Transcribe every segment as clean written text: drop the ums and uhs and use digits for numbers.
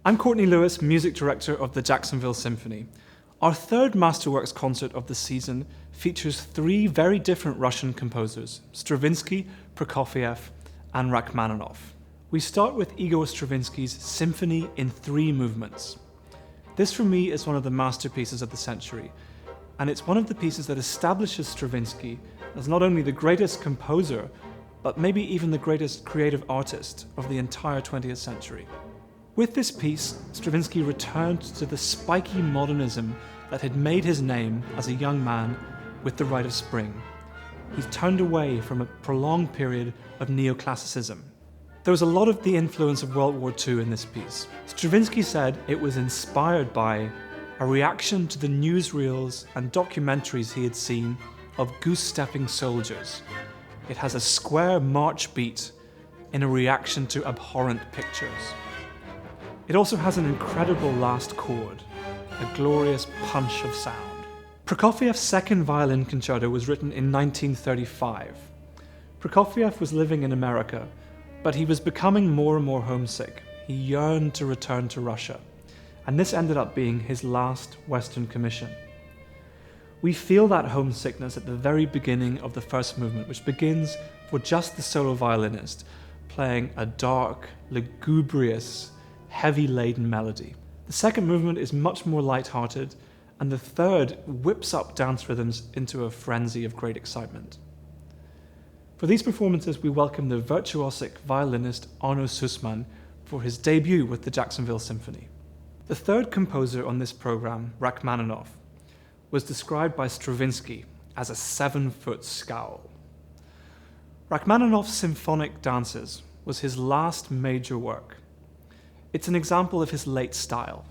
I'm Courtney Lewis, Music Director of the Jacksonville Symphony. Our third Masterworks concert of the season features three very different Russian composers, Stravinsky, Prokofiev, and Rachmaninoff. We start with Igor Stravinsky's Symphony in 3 movements. This for me is one of the masterpieces of the century, and it's one of the pieces that establishes Stravinsky as not only the greatest composer, but maybe even the greatest creative artist of the entire 20th century. With this piece, Stravinsky returned to the spiky modernism that had made his name as a young man with The Rite of Spring. He turned away from a prolonged period of neoclassicism. There was a lot of the influence of World War II in this piece. Stravinsky said it was inspired by a reaction to the newsreels and documentaries he had seen of goose-stepping soldiers. It has a square march beat in a reaction to abhorrent pictures. It also has an incredible last chord, a glorious punch of sound. Prokofiev's second violin concerto was written in 1935. Prokofiev was living in America, but he was becoming more and more homesick. He yearned to return to Russia, and this ended up being his last Western commission. We feel that homesickness at the very beginning of the first movement, which begins for just the solo violinist, playing a dark, lugubrious, heavy-laden melody. The second movement is much more light-hearted, and the third whips up dance rhythms into a frenzy of great excitement. For these performances, we welcome the virtuosic violinist Arno Sussman for his debut with the Jacksonville Symphony. The third composer on this program, Rachmaninoff, was described by Stravinsky as a 7-foot scowl. Rachmaninoff's Symphonic Dances was his last major work. It's an example of his late style.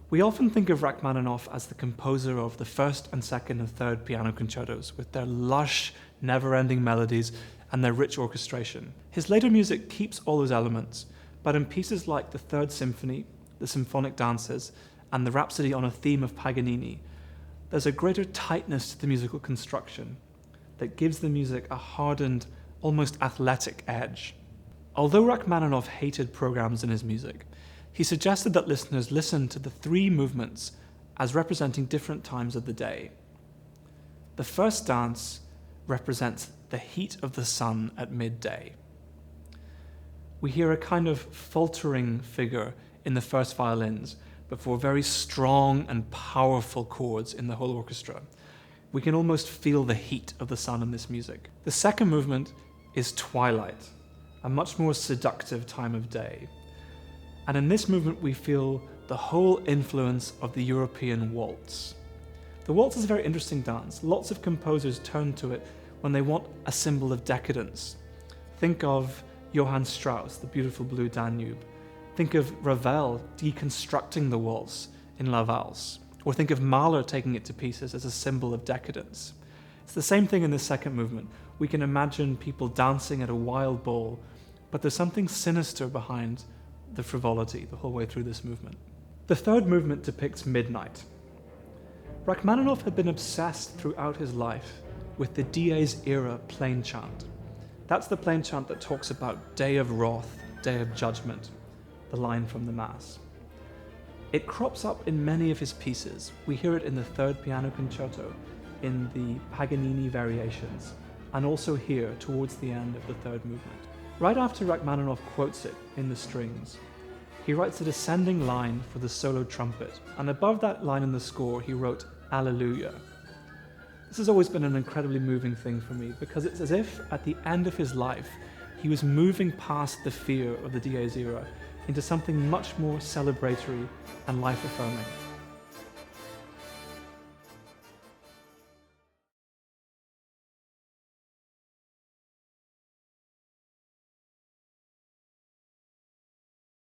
We often think of Rachmaninoff as the composer of the first and second and third piano concertos with their lush, never-ending melodies and their rich orchestration. His later music keeps all those elements, but in pieces like the Third Symphony, the Symphonic Dances, and the Rhapsody on a Theme of Paganini, there's a greater tightness to the musical construction that gives the music a hardened, almost athletic edge. Although Rachmaninoff hated programs in his music, he suggested that listeners listen to the 3 movements as representing different times of the day. The first dance represents the heat of the sun at midday. We hear a kind of faltering figure in the first violins before very strong and powerful chords in the whole orchestra. We can almost feel the heat of the sun in this music. The second movement is twilight, a much more seductive time of day. And in this movement, we feel the whole influence of the European waltz. The waltz is a very interesting dance. Lots of composers turn to it when they want a symbol of decadence. Think of Johann Strauss, the beautiful Blue Danube. Think of Ravel deconstructing the waltz in La Valse. Or think of Mahler taking it to pieces as a symbol of decadence. It's the same thing in the second movement. We can imagine people dancing at a wild ball, but there's something sinister behind the frivolity the whole way through this movement. The third movement depicts midnight. Rachmaninoff had been obsessed throughout his life with the Dies Irae plain chant. That's the plain chant that talks about day of wrath, day of judgment, the line from the Mass. It crops up in many of his pieces. We hear it in the third piano concerto, in the Paganini variations, and also here towards the end of the third movement. Right after Rachmaninoff quotes it in the strings, he writes a descending line for the solo trumpet, and above that line in the score he wrote Alleluia. This has always been an incredibly moving thing for me, because it's as if at the end of his life he was moving past the fear of the Dies Irae into something much more celebratory and life-affirming.